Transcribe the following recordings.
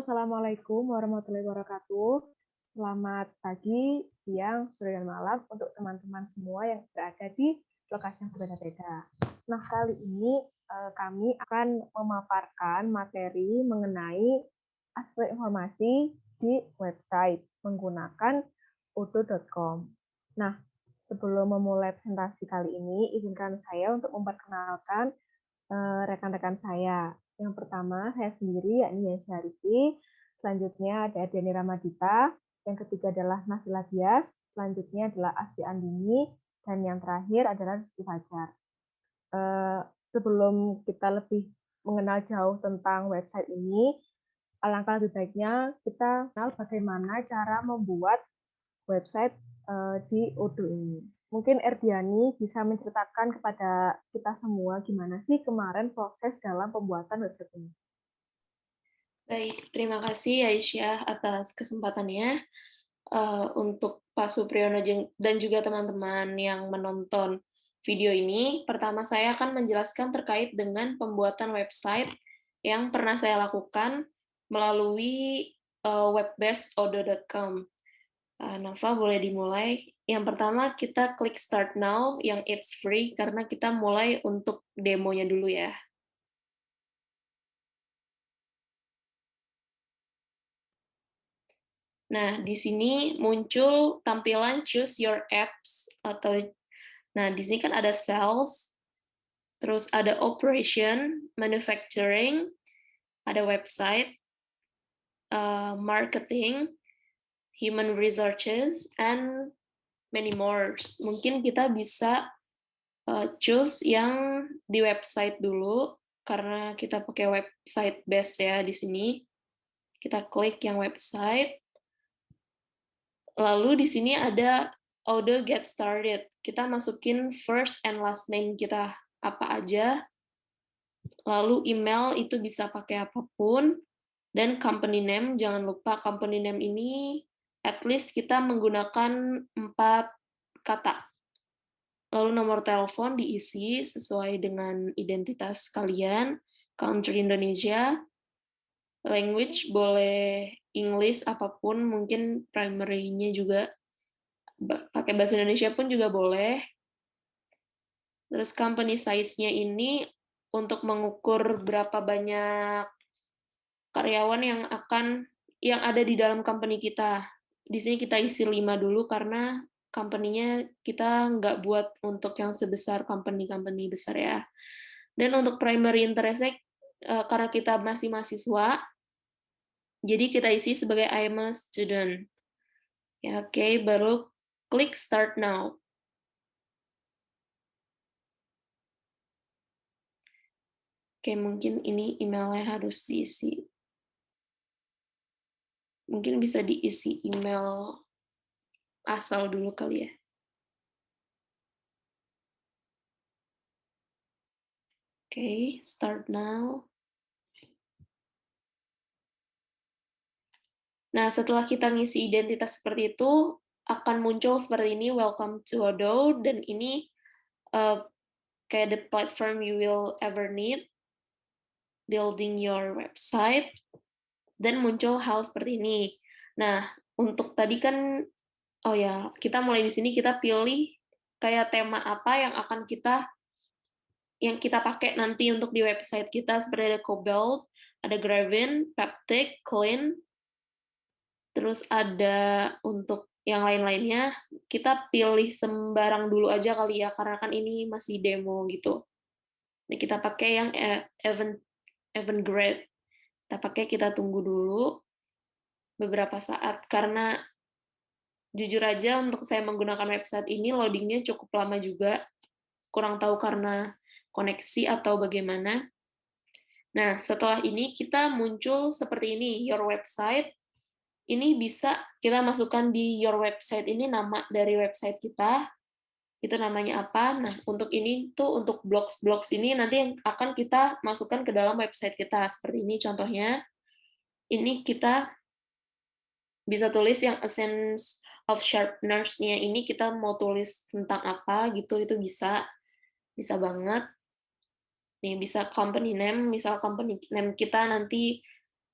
Assalamualaikum warahmatullahi wabarakatuh. Selamat pagi, siang, sore, dan malam untuk teman-teman semua yang berada di lokasi yang berbeda-beda. Nah, kali ini kami akan memaparkan materi mengenai aspek informasi di website menggunakan udo.com. Nah, sebelum memulai presentasi kali ini, izinkan saya untuk memperkenalkan rekan-rekan saya. Yang pertama, saya sendiri, yakni Yasha Rizky. Selanjutnya ada Deni Ramadita. Yang ketiga adalah Nafila Dias. Selanjutnya adalah Asfi Andini. Dan yang terakhir adalah Rizky Fajar. Sebelum kita lebih mengenal jauh tentang website ini, alangkah lebih baiknya kita kenal bagaimana cara membuat website di Odoo ini. Mungkin Erdiani bisa menceritakan kepada kita semua gimana sih kemarin proses dalam pembuatan website ini. Baik, terima kasih Aisyah atas kesempatannya. Untuk Pak Supriyono dan juga teman-teman yang menonton video ini, pertama saya akan menjelaskan terkait dengan pembuatan website yang pernah saya lakukan melalui web-based odo.com. Nafa, boleh dimulai. Yang pertama, kita klik Start Now, yang it's free, karena kita mulai untuk demonya dulu ya. Nah, di sini muncul tampilan Choose Your Apps nah di sini kan ada Sales, terus ada Operation, Manufacturing, ada Website, Marketing, Human Resources, and many more. Mungkin kita bisa choose yang di website dulu karena kita pakai website base ya di sini. Kita klik yang website. Lalu di sini ada Odoo Get Started. Kita masukin first and last name kita apa aja. Lalu email itu bisa pakai apapun. Dan company name, jangan lupa company name ini at least kita menggunakan 4 kata. Lalu nomor telepon diisi sesuai dengan identitas kalian. Country Indonesia. Language boleh English apapun, mungkin primary-nya juga pakai bahasa Indonesia pun juga boleh. Terus company size-nya ini untuk mengukur berapa banyak karyawan yang ada di dalam company kita. Di sini kita isi 5 dulu karena company-nya kita nggak buat untuk yang sebesar company-company besar ya. Dan untuk primary interest karena kita masih mahasiswa, jadi kita isi sebagai I'm a student. Ya, oke, baru klik start now. Oke, mungkin ini emailnya harus diisi. Mungkin bisa diisi email asal dulu kali ya. Oke, start now. Nah, setelah kita ngisi identitas seperti itu, akan muncul seperti ini, welcome to Odoo, dan ini kayak the platform you will ever need, building your website, dan muncul hal seperti ini. Nah, untuk tadi kan, oh ya, kita mulai di sini, kita pilih kayak tema apa yang kita pakai nanti untuk di website kita, seperti ada Cobalt, ada Gravin, Peptic, Clean, terus ada untuk yang lain-lainnya, kita pilih sembarang dulu aja kali ya, karena kan ini masih demo gitu. Nah, kita pakai yang event grade. Kita tunggu dulu beberapa saat, karena jujur aja untuk saya menggunakan website ini, loadingnya cukup lama juga. Kurang tahu karena koneksi atau bagaimana. Nah, setelah ini kita muncul seperti ini, your website. Ini bisa kita masukkan di your website ini nama dari website kita, itu namanya apa. Nah, untuk ini tuh untuk blogs ini nanti yang akan kita masukkan ke dalam website kita. Seperti ini contohnya. Ini kita bisa tulis yang essence of sharpness-nya ini kita mau tulis tentang apa gitu, itu bisa banget. Nih bisa company name, misal company name kita nanti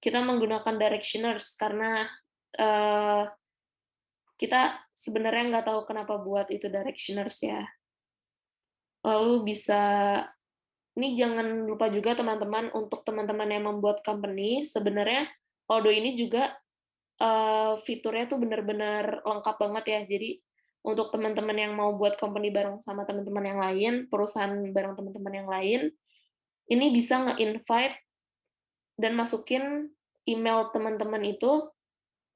kita menggunakan directioners karena kita sebenarnya nggak tahu kenapa buat itu directioners ya. Lalu bisa, ini jangan lupa juga teman-teman, untuk teman-teman yang membuat company, sebenarnya Odoo ini juga fiturnya tuh benar-benar lengkap banget ya. Jadi untuk teman-teman yang mau buat company bareng sama teman-teman yang lain, perusahaan bareng teman-teman yang lain, ini bisa nge-invite dan masukin email teman-teman itu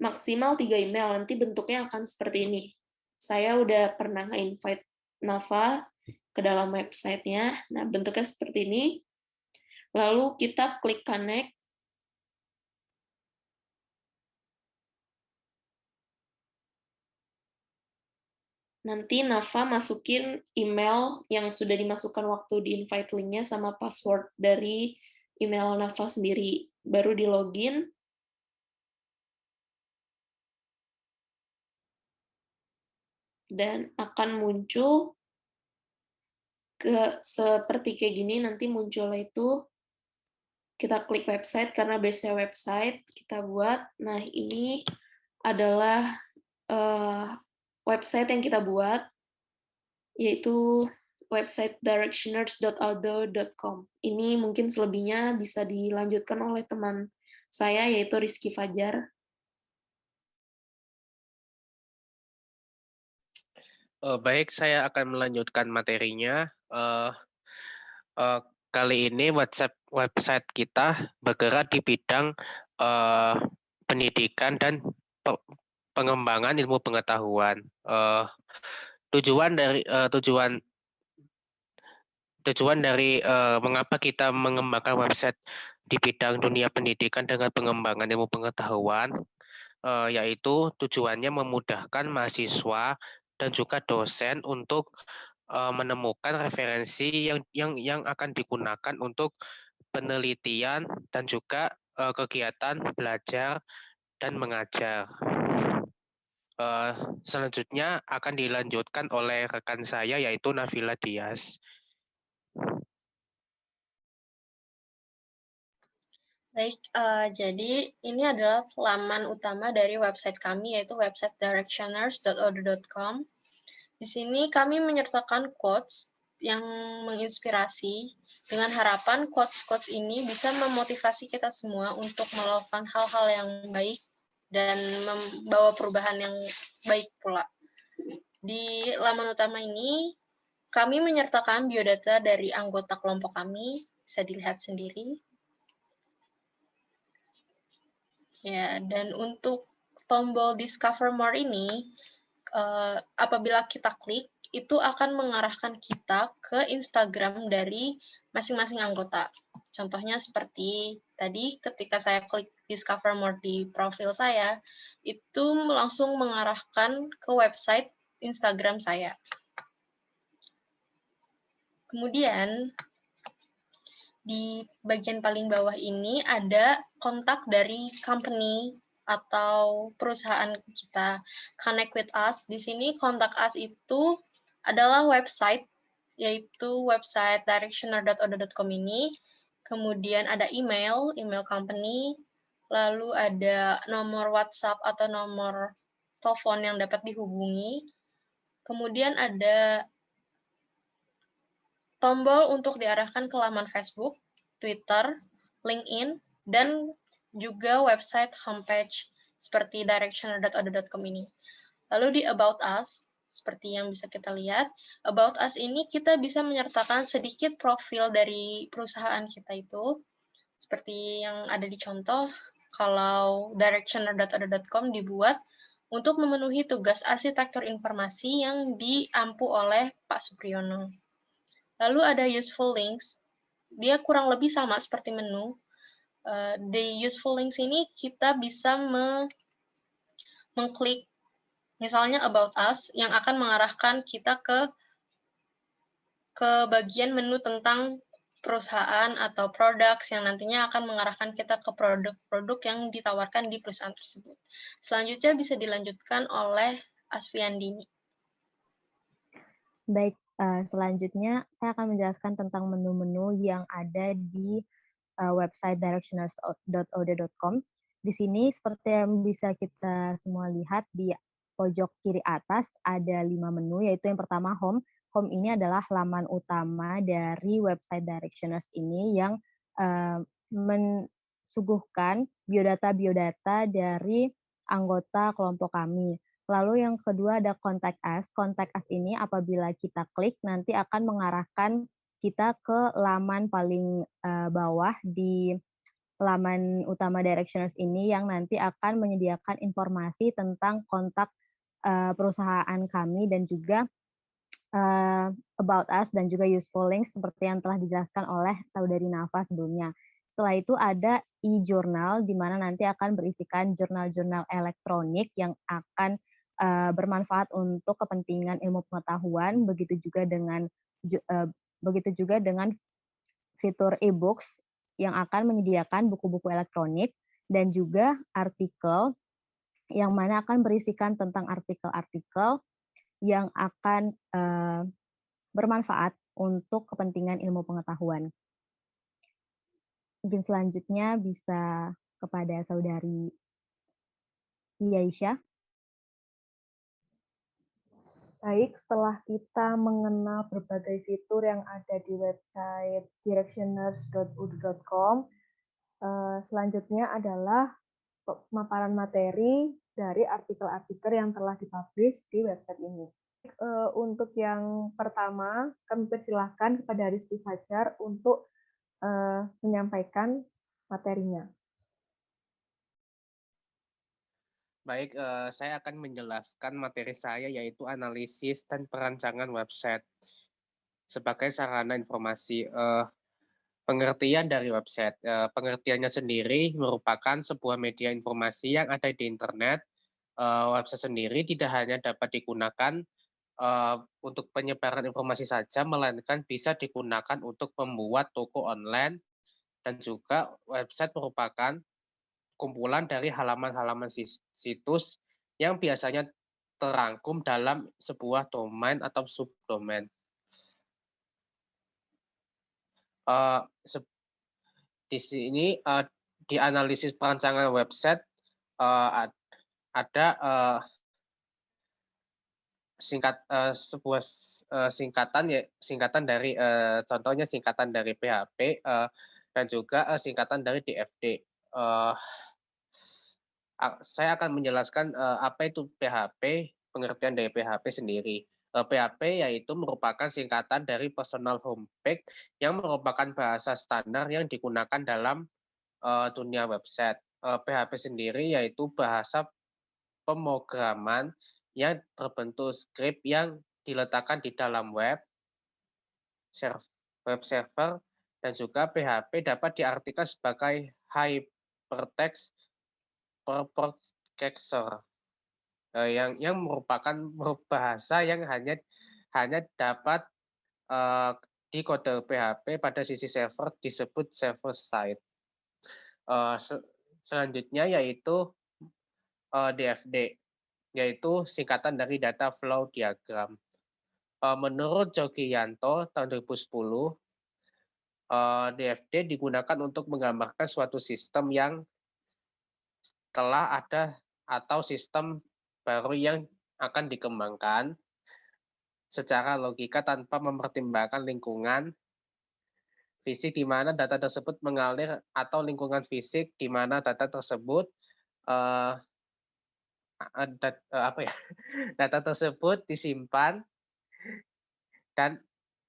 maksimal 3 email, nanti bentuknya akan seperti ini. Saya udah pernah nge-invite Nafa ke dalam websitenya, nah bentuknya seperti ini, lalu kita klik connect, nanti Nafa masukin email yang sudah dimasukkan waktu di invite link-nya sama password dari email Nafa sendiri, baru di login, dan akan muncul seperti kayak gini. Nanti munculnya itu kita klik website karena base-nya website kita buat. Nah, ini adalah website yang kita buat, yaitu website directioners.odoo.com. Ini mungkin selebihnya bisa dilanjutkan oleh teman saya, yaitu Rizky Fajar. Baik, saya akan melanjutkan materinya. Kali ini website kita bergerak di bidang pendidikan dan pengembangan ilmu pengetahuan. Tujuan dari mengapa kita mengembangkan website di bidang dunia pendidikan dengan pengembangan ilmu pengetahuan, yaitu tujuannya memudahkan mahasiswa dan juga dosen untuk menemukan referensi yang akan digunakan untuk penelitian dan juga kegiatan belajar dan mengajar. Selanjutnya akan dilanjutkan oleh rekan saya, yaitu Nafila Dias. Baik, jadi ini adalah laman utama dari website kami, yaitu website directioners.odoo.com. Di sini kami menyertakan quotes yang menginspirasi dengan harapan quotes-quotes ini bisa memotivasi kita semua untuk melakukan hal-hal yang baik dan membawa perubahan yang baik pula. Di laman utama ini, kami menyertakan biodata dari anggota kelompok kami, bisa dilihat sendiri. Ya, dan untuk tombol Discover More ini, apabila kita klik, itu akan mengarahkan kita ke Instagram dari masing-masing anggota. Contohnya seperti tadi, ketika saya klik Discover More di profil saya, itu langsung mengarahkan ke website Instagram saya. Kemudian, di bagian paling bawah ini ada kontak dari company atau perusahaan kita, Connect with Us. Di sini kontak us itu adalah website, yaitu website directioner.odoo.com ini. Kemudian ada email company, lalu ada nomor WhatsApp atau nomor telepon yang dapat dihubungi. Kemudian ada tombol untuk diarahkan ke laman Facebook, Twitter, LinkedIn, dan juga website homepage seperti directioner.odoo.com ini. Lalu di About Us, seperti yang bisa kita lihat, About Us ini kita bisa menyertakan sedikit profil dari perusahaan kita itu, seperti yang ada di contoh, kalau directioner.odoo.com dibuat untuk memenuhi tugas arsitektur informasi yang diampu oleh Pak Supriyono. Lalu ada useful links, dia kurang lebih sama seperti menu. Di useful links ini kita bisa mengklik misalnya About Us yang akan mengarahkan kita ke bagian menu tentang perusahaan atau products yang nantinya akan mengarahkan kita ke produk-produk yang ditawarkan di perusahaan tersebut. Selanjutnya bisa dilanjutkan oleh Asfiandini. Baik, selanjutnya saya akan menjelaskan tentang menu-menu yang ada di website directioners.oda.com. Di sini seperti yang bisa kita semua lihat di pojok kiri atas ada 5 menu, yaitu yang pertama home. Home ini adalah laman utama dari website Directioners ini yang mensuguhkan biodata-biodata dari anggota kelompok kami. Lalu yang kedua ada Contact Us. Contact Us ini apabila kita klik nanti akan mengarahkan kita ke laman paling bawah di laman utama Directioners ini yang nanti akan menyediakan informasi tentang kontak perusahaan kami dan juga about us dan juga useful links seperti yang telah dijelaskan oleh saudari Nafa sebelumnya. Setelah itu ada e-journal di mana nanti akan berisikan jurnal-jurnal elektronik yang akan bermanfaat untuk kepentingan ilmu pengetahuan, begitu juga dengan fitur e-books yang akan menyediakan buku-buku elektronik dan juga artikel yang mana akan berisikan tentang artikel-artikel yang akan bermanfaat untuk kepentingan ilmu pengetahuan. Mungkin selanjutnya bisa kepada saudari Aisyah. Baik, setelah kita mengenal berbagai fitur yang ada di website directioners.ud.com, selanjutnya adalah pemaparan materi dari artikel-artikel yang telah dipublish di website ini. Untuk yang pertama, kami persilahkan kepada Rizky Fajar untuk menyampaikan materinya. Baik, saya akan menjelaskan materi saya yaitu analisis dan perancangan website. Sebagai sarana informasi, pengertian dari website. Pengertiannya sendiri merupakan sebuah media informasi yang ada di internet. Website sendiri tidak hanya dapat digunakan untuk penyebaran informasi saja, melainkan bisa digunakan untuk membuat toko online, dan juga website merupakan kumpulan dari halaman-halaman situs yang biasanya terangkum dalam sebuah domain atau subdomain. Di sini di analisis perancangan website ada sebuah singkatan dari contohnya singkatan dari PHP dan juga singkatan dari DFD. Saya akan menjelaskan apa itu PHP, pengertian dari PHP sendiri. PHP yaitu merupakan singkatan dari Personal Home Page yang merupakan bahasa standar yang digunakan dalam dunia website. PHP sendiri yaitu bahasa pemrograman yang berbentuk skrip yang diletakkan di dalam web server, dan juga PHP dapat diartikan sebagai hypertext purpose capture yang merupakan bahasa yang hanya dapat di kode PHP pada sisi server disebut server side. Selanjutnya yaitu DFD, yaitu singkatan dari Data Flow Diagram. Menurut Jogi Yanto tahun 2010, DFD digunakan untuk menggambarkan suatu sistem yang telah ada atau sistem baru yang akan dikembangkan secara logika tanpa mempertimbangkan lingkungan fisik di mana data tersebut mengalir atau lingkungan fisik di mana data tersebut data tersebut disimpan, dan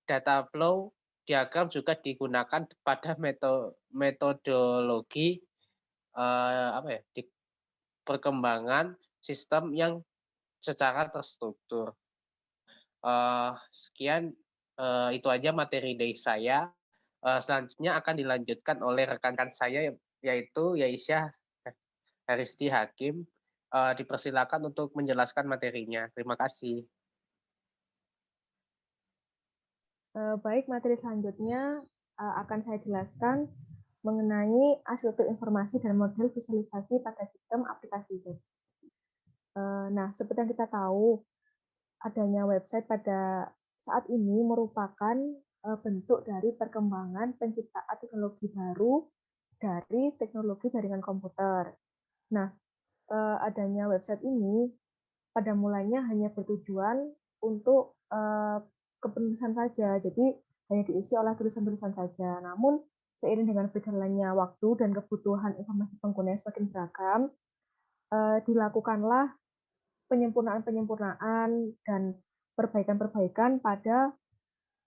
data flow diagram juga digunakan pada metodologi di perkembangan sistem yang secara terstruktur. Sekian itu aja materi dari saya. Selanjutnya akan dilanjutkan oleh rekan-rekan saya yaitu Aisyah Haristi Hakim. Dipersilakan untuk menjelaskan materinya. Terima kasih. Baik, materi selanjutnya akan saya jelaskan mengenai arsitektur informasi dan model visualisasi pada sistem aplikasi web. Nah, seperti yang kita tahu, adanya website pada saat ini merupakan bentuk dari perkembangan penciptaan teknologi baru dari teknologi jaringan komputer. Nah, adanya website ini pada mulanya hanya bertujuan untuk kepenulisan saja, jadi hanya diisi oleh tulisan-tulisan saja. Namun, seiring dengan berjalannya waktu dan kebutuhan informasi pengguna yang semakin beragam, dilakukanlah penyempurnaan-penyempurnaan dan perbaikan-perbaikan pada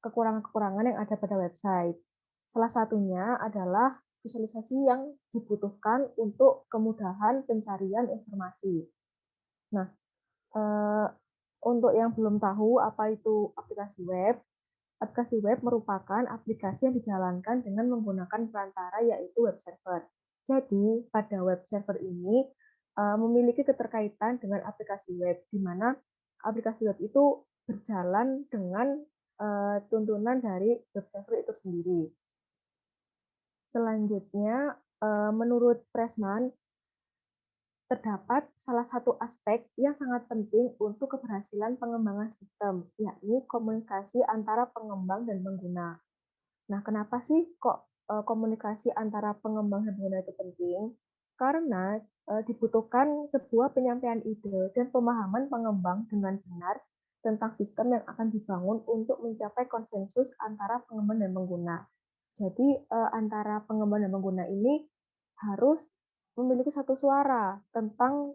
kekurangan-kekurangan yang ada pada website. Salah satunya adalah visualisasi yang dibutuhkan untuk kemudahan pencarian informasi. Nah, untuk yang belum tahu apa itu aplikasi web merupakan aplikasi yang dijalankan dengan menggunakan perantara yaitu web server. Jadi, pada web server ini memiliki keterkaitan dengan aplikasi web, di mana aplikasi web itu berjalan dengan tuntunan dari web server itu sendiri. Selanjutnya, menurut Pressman, terdapat salah satu aspek yang sangat penting untuk keberhasilan pengembangan sistem, yakni komunikasi antara pengembang dan pengguna. Nah, kenapa sih kok komunikasi antara pengembang dan pengguna itu penting? Karena dibutuhkan sebuah penyampaian ide dan pemahaman pengembang dengan benar tentang sistem yang akan dibangun untuk mencapai konsensus antara pengembang dan pengguna. Jadi antara pengembang dan pengguna ini harus memiliki satu suara tentang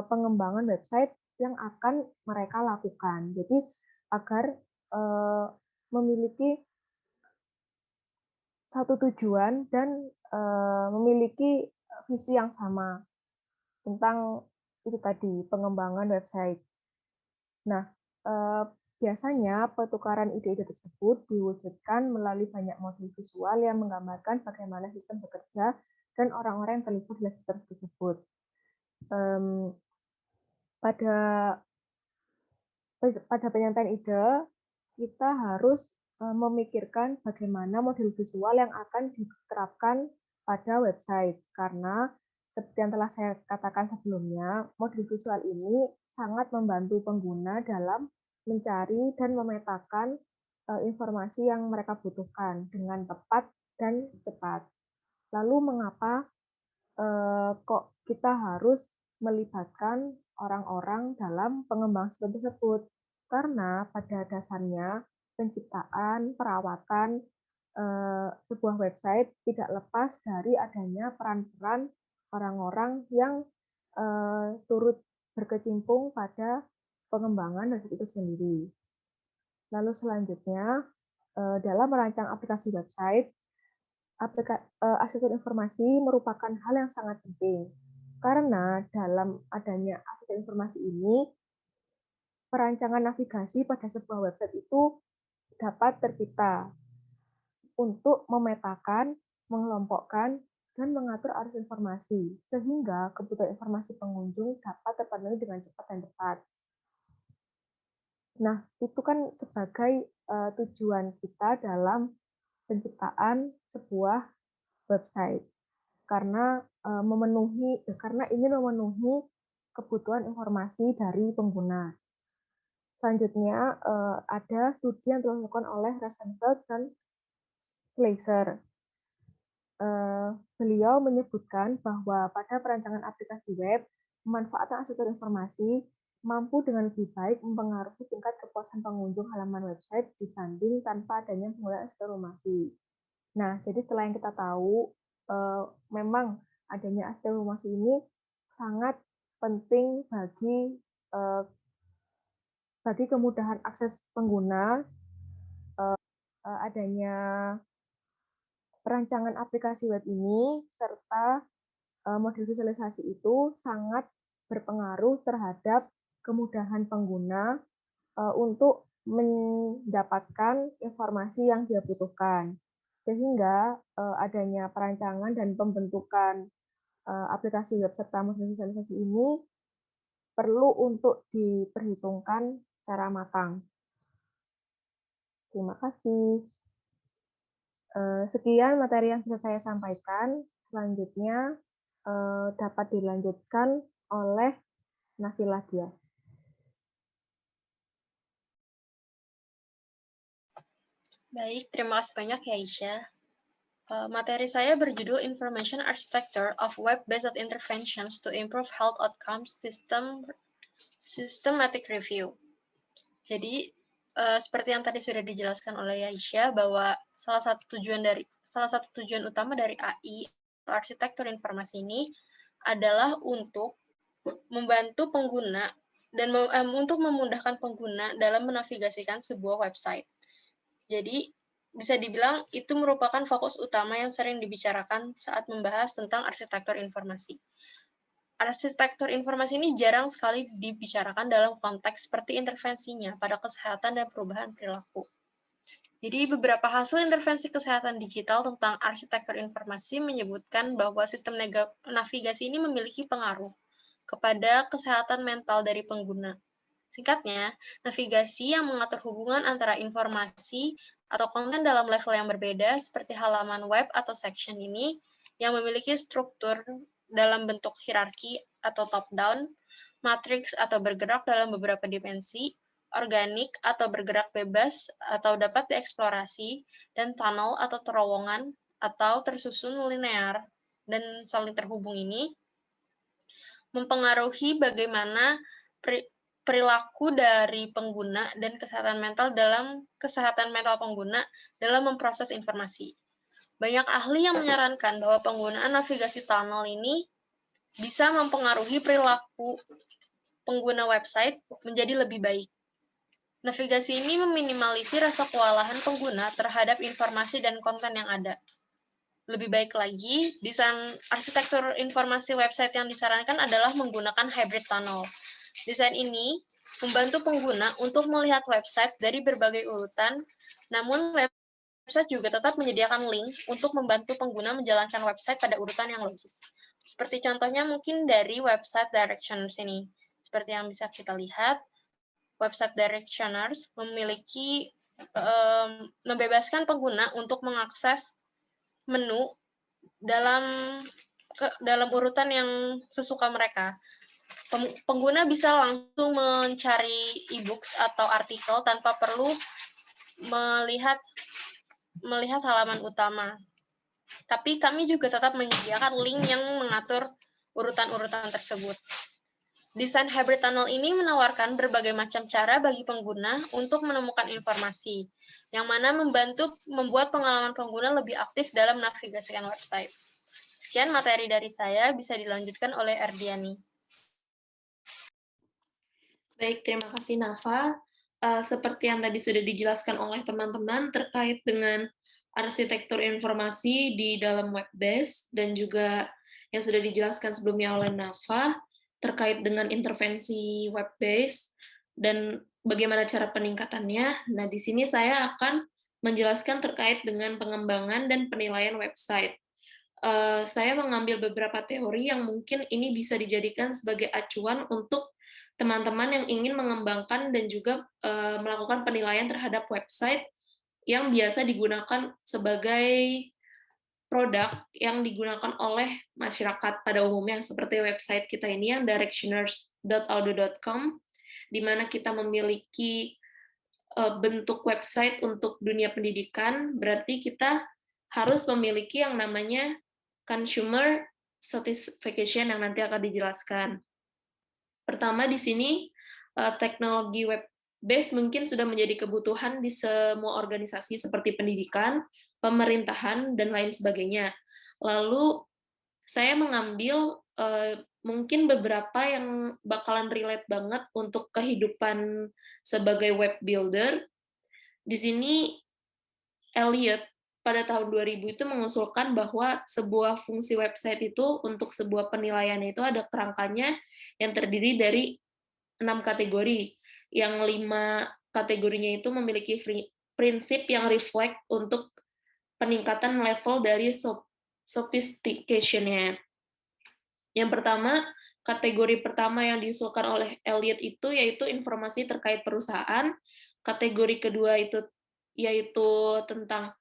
pengembangan website yang akan mereka lakukan. Jadi agar memiliki satu tujuan dan memiliki visi yang sama tentang itu tadi, pengembangan website. Nah, biasanya pertukaran ide-ide tersebut diwujudkan melalui banyak modul visual yang menggambarkan bagaimana sistem bekerja dan orang-orang yang terlibat dalam sistem tersebut. Pada penyampaian ide, kita harus memikirkan bagaimana model visual yang akan diterapkan pada website. Karena seperti yang telah saya katakan sebelumnya, model visual ini sangat membantu pengguna dalam mencari dan memetakan informasi yang mereka butuhkan dengan tepat dan cepat. Lalu mengapa kok kita harus melibatkan orang-orang dalam pengembangan sistem tersebut? Karena pada dasarnya penciptaan, perawatan sebuah website tidak lepas dari adanya peran-peran orang-orang yang turut berkecimpung pada pengembangan website itu sendiri. Lalu selanjutnya, dalam merancang aplikasi website, arsitektur informasi merupakan hal yang sangat penting. Karena dalam adanya arsitektur informasi ini, perancangan navigasi pada sebuah website itu dapat tercipta untuk memetakan, mengelompokkan, dan mengatur arus informasi, sehingga kebutuhan informasi pengunjung dapat terpenuhi dengan cepat dan tepat. Nah, itu kan sebagai tujuan kita dalam penciptaan sebuah website. Karena ingin memenuhi kebutuhan informasi dari pengguna. Selanjutnya ada studi yang dilakukan oleh Rosenfeld dan Schleicher. Beliau menyebutkan bahwa pada perancangan aplikasi web, pemanfaatan arsitektur informasi mampu dengan lebih baik mempengaruhi tingkat kepuasan pengunjung halaman website dibanding tanpa adanya penggunaan arsitektur informasi. Nah, jadi setelah yang kita tahu, memang adanya arsitektur informasi ini sangat penting bagi kemudahan akses pengguna, adanya perancangan aplikasi web ini, serta model visualisasi itu sangat berpengaruh terhadap kemudahan pengguna untuk mendapatkan informasi yang dia butuhkan. Sehingga adanya perancangan dan pembentukan aplikasi web serta model visualisasi ini perlu untuk diperhitungkan secara matang. Terima kasih. Sekian materi yang bisa saya sampaikan. Selanjutnya dapat dilanjutkan oleh Nafila Dia. Baik, terima kasih banyak ya Isya. Materi saya berjudul Information Architecture of Web-Based Interventions to Improve Health Outcomes Systematic Review. Jadi, seperti yang tadi sudah dijelaskan oleh Aisyah, bahwa salah satu tujuan utama dari AI atau arsitektur informasi ini adalah untuk membantu pengguna dan untuk memudahkan pengguna dalam menavigasikan sebuah website. Jadi, bisa dibilang itu merupakan fokus utama yang sering dibicarakan saat membahas tentang arsitektur informasi. Arsitektur informasi ini jarang sekali dibicarakan dalam konteks seperti intervensinya pada kesehatan dan perubahan perilaku. Jadi, beberapa hasil intervensi kesehatan digital tentang arsitektur informasi menyebutkan bahwa sistem navigasi ini memiliki pengaruh kepada kesehatan mental dari pengguna. Singkatnya, navigasi yang mengatur hubungan antara informasi atau konten dalam level yang berbeda, seperti halaman web atau section ini, yang memiliki struktur dalam bentuk hierarki atau top-down, matriks atau bergerak dalam beberapa dimensi, organik atau bergerak bebas atau dapat dieksplorasi, dan tunnel atau terowongan atau tersusun linear dan saling terhubung ini, mempengaruhi bagaimana perilaku dari pengguna dan kesehatan mental pengguna dalam memproses informasi. Banyak ahli yang menyarankan bahwa penggunaan navigasi tunnel ini bisa mempengaruhi perilaku pengguna website menjadi lebih baik. Navigasi ini meminimalisir rasa kewalahan pengguna terhadap informasi dan konten yang ada. Lebih baik lagi, desain arsitektur informasi website yang disarankan adalah menggunakan hybrid tunnel. Desain ini membantu pengguna untuk melihat website dari berbagai urutan, namun website juga tetap menyediakan link untuk membantu pengguna menjalankan website pada urutan yang logis. Seperti contohnya mungkin dari website Directioners ini. Seperti yang bisa kita lihat, website Directioners membebaskan pengguna untuk mengakses menu dalam urutan yang sesuka mereka. Pengguna bisa langsung mencari e-books atau artikel tanpa perlu melihat halaman utama. Tapi kami juga tetap menyediakan link yang mengatur urutan-urutan tersebut. Desain hybrid tunnel ini menawarkan berbagai macam cara bagi pengguna untuk menemukan informasi, yang mana membuat pengalaman pengguna lebih aktif dalam menavigasikan website. Sekian materi dari saya, bisa dilanjutkan oleh Erdiani. Baik, terima kasih Nafa. Seperti yang tadi sudah dijelaskan oleh teman-teman terkait dengan arsitektur informasi di dalam web-based dan juga yang sudah dijelaskan sebelumnya oleh Nafa terkait dengan intervensi web-based dan bagaimana cara peningkatannya. Nah, di sini saya akan menjelaskan terkait dengan pengembangan dan penilaian website. Saya mengambil beberapa teori yang mungkin ini bisa dijadikan sebagai acuan untuk teman-teman yang ingin mengembangkan dan juga melakukan penilaian terhadap website yang biasa digunakan sebagai produk yang digunakan oleh masyarakat pada umumnya, seperti website kita ini yang directioners.audo.com, di mana kita memiliki bentuk website untuk dunia pendidikan, berarti kita harus memiliki yang namanya consumer satisfaction yang nanti akan dijelaskan. Pertama, di sini teknologi web-based mungkin sudah menjadi kebutuhan di semua organisasi seperti pendidikan, pemerintahan, dan lain sebagainya. Lalu, saya mengambil mungkin beberapa yang bakalan relate banget untuk kehidupan sebagai web builder. Di sini, Elliot pada tahun 2000 itu mengusulkan bahwa sebuah fungsi website itu untuk sebuah penilaian itu ada kerangkanya yang terdiri dari 6 kategori. Yang 5 kategorinya itu memiliki prinsip yang reflect untuk peningkatan level dari sophistication-nya. Yang pertama, kategori pertama yang diusulkan oleh Elliot itu yaitu informasi terkait perusahaan. Kategori kedua itu yaitu tentang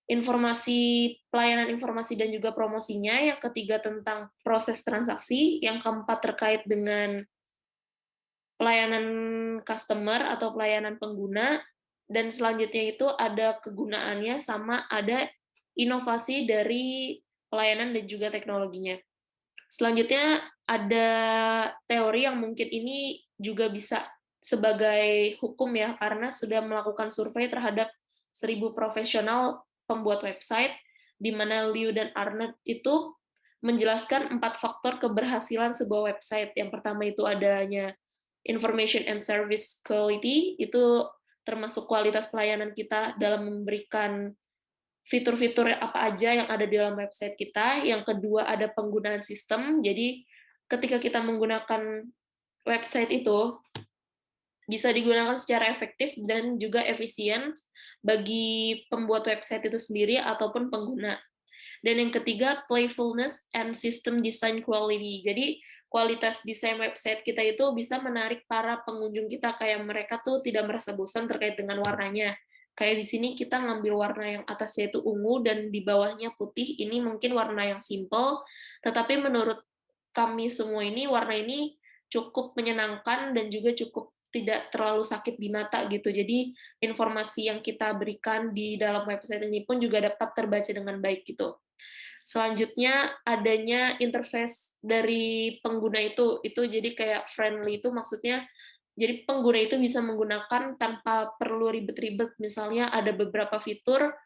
informasi, pelayanan informasi dan juga promosinya, yang ketiga tentang proses transaksi, yang keempat terkait dengan pelayanan customer atau pelayanan pengguna, Dan selanjutnya itu ada kegunaannya sama ada inovasi dari pelayanan dan juga teknologinya. Selanjutnya ada teori yang mungkin ini juga bisa sebagai hukum ya, karena sudah melakukan survei terhadap 1.000 profesional pembuat website, di mana Liu dan Arnett itu menjelaskan 4 faktor keberhasilan sebuah website. Yang pertama itu adanya information and service quality, itu termasuk kualitas pelayanan kita dalam memberikan fitur-fitur apa aja yang ada di dalam website kita. Yang kedua ada penggunaan sistem, jadi ketika kita menggunakan website itu bisa digunakan secara efektif dan juga efisien bagi pembuat website itu sendiri ataupun pengguna. Dan yang ketiga, playfulness and system design quality. Jadi kualitas desain website kita itu bisa menarik para pengunjung kita, kayak mereka tuh tidak merasa bosan terkait dengan warnanya. Kayak di sini kita ngambil warna yang atasnya itu ungu dan di bawahnya putih. Ini mungkin warna yang simple, tetapi menurut kami semua ini warna ini cukup menyenangkan dan juga cukup tidak terlalu sakit di mata gitu. Jadi informasi yang kita berikan di dalam website ini pun juga dapat terbaca dengan baik gitu. Selanjutnya adanya interface dari pengguna itu jadi kayak friendly, itu maksudnya jadi pengguna itu bisa menggunakan tanpa perlu ribet-ribet. Misalnya ada beberapa fitur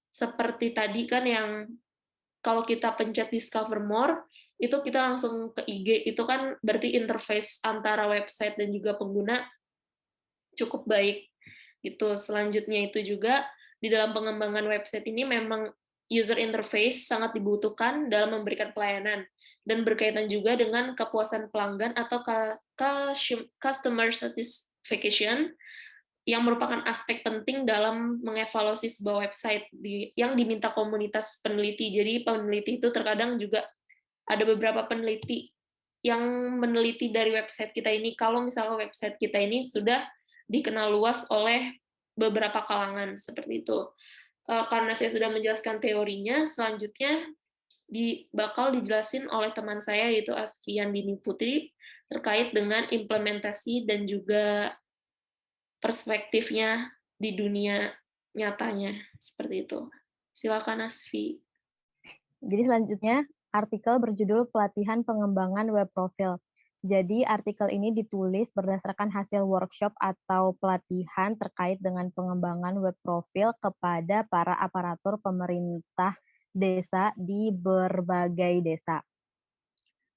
seperti tadi kan yang kalau kita pencet discover more, itu kita langsung ke IG, itu kan berarti interface antara website dan juga pengguna cukup baik gitu. Selanjutnya itu juga di dalam pengembangan website ini memang user interface sangat dibutuhkan dalam memberikan pelayanan dan berkaitan juga dengan kepuasan pelanggan atau customer satisfaction yang merupakan aspek penting dalam mengevaluasi sebuah website yang diminta komunitas peneliti. Jadi peneliti itu terkadang juga ada beberapa peneliti yang meneliti dari website kita ini, kalau misalnya website kita ini sudah dikenal luas oleh beberapa kalangan, seperti itu. Karena saya sudah menjelaskan teorinya, selanjutnya bakal dijelasin oleh teman saya, yaitu Asfian Dini Putri, terkait dengan implementasi dan juga perspektifnya di dunia nyatanya, seperti itu. Silakan Asfi. Jadi selanjutnya artikel berjudul Pelatihan Pengembangan Web Profil. Jadi artikel ini ditulis berdasarkan hasil workshop atau pelatihan terkait dengan pengembangan web profil kepada para aparatur pemerintah desa di berbagai desa.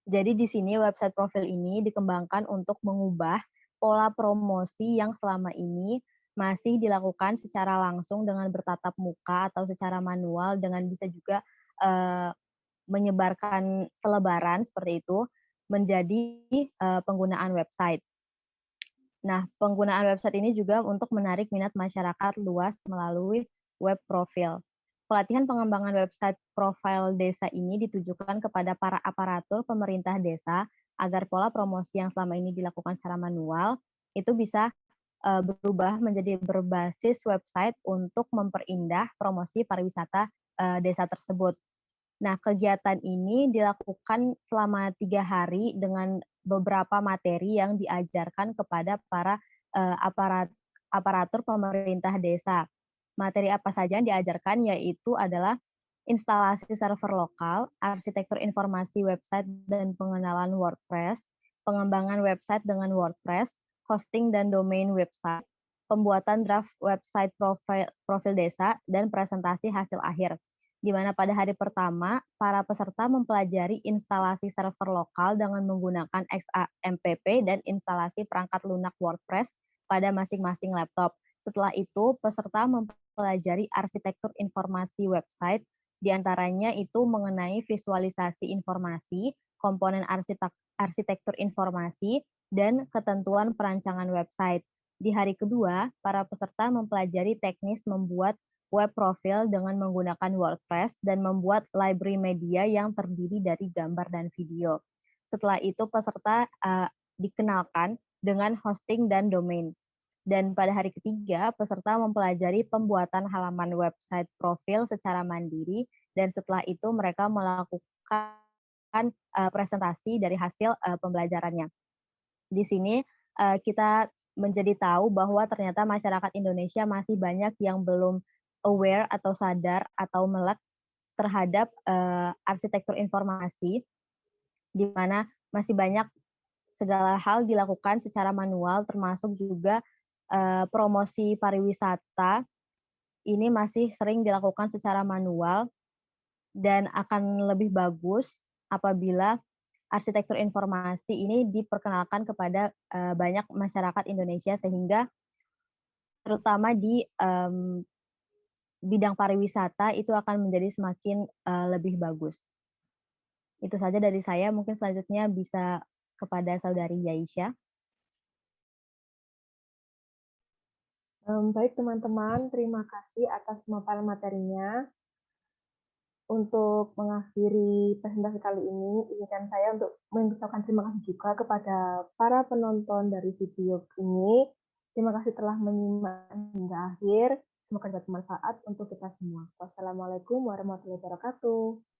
Jadi di sini website profil ini dikembangkan untuk mengubah pola promosi yang selama ini masih dilakukan secara langsung dengan bertatap muka atau secara manual, dengan bisa juga menyebarkan selebaran seperti itu, menjadi penggunaan website. Nah, penggunaan website ini juga untuk menarik minat masyarakat luas melalui web profil. Pelatihan pengembangan website profil desa ini ditujukan kepada para aparatur pemerintah desa agar pola promosi yang selama ini dilakukan secara manual itu bisa berubah menjadi berbasis website untuk memperindah promosi pariwisata desa tersebut. Nah, kegiatan ini dilakukan selama 3 hari dengan beberapa materi yang diajarkan kepada para aparatur pemerintah desa. Materi apa saja yang diajarkan yaitu adalah instalasi server lokal, arsitektur informasi website dan pengenalan WordPress, pengembangan website dengan WordPress, hosting dan domain website, pembuatan draft website profil desa, dan presentasi hasil akhir. Di mana pada hari pertama, para peserta mempelajari instalasi server lokal dengan menggunakan XAMPP dan instalasi perangkat lunak WordPress pada masing-masing laptop. Setelah itu, peserta mempelajari arsitektur informasi website, diantaranya itu mengenai visualisasi informasi, komponen arsitektur informasi, dan ketentuan perancangan website. Di hari kedua, para peserta mempelajari teknis membuat web profil dengan menggunakan WordPress dan membuat library media yang terdiri dari gambar dan video. Setelah itu peserta dikenalkan dengan hosting dan domain. Dan pada hari ketiga, peserta mempelajari pembuatan halaman website profil secara mandiri, dan setelah itu mereka melakukan presentasi dari hasil pembelajarannya. Di sini kita menjadi tahu bahwa ternyata masyarakat Indonesia masih banyak yang belum aware atau sadar atau melek terhadap arsitektur informasi, di mana masih banyak segala hal dilakukan secara manual, termasuk juga promosi pariwisata ini masih sering dilakukan secara manual dan akan lebih bagus apabila arsitektur informasi ini diperkenalkan kepada banyak masyarakat Indonesia sehingga terutama di bidang pariwisata itu akan menjadi semakin lebih bagus. Itu saja dari saya, mungkin selanjutnya bisa kepada Saudari Yaisha. Baik teman-teman, terima kasih atas pemaparan materinya. Untuk mengakhiri presentasi kali ini, izinkan saya untuk mengucapkan terima kasih juga kepada para penonton dari video ini. Terima kasih telah menyimak hingga akhir. Semoga dapat bermanfaat untuk kita semua. Wassalamualaikum warahmatullahi wabarakatuh.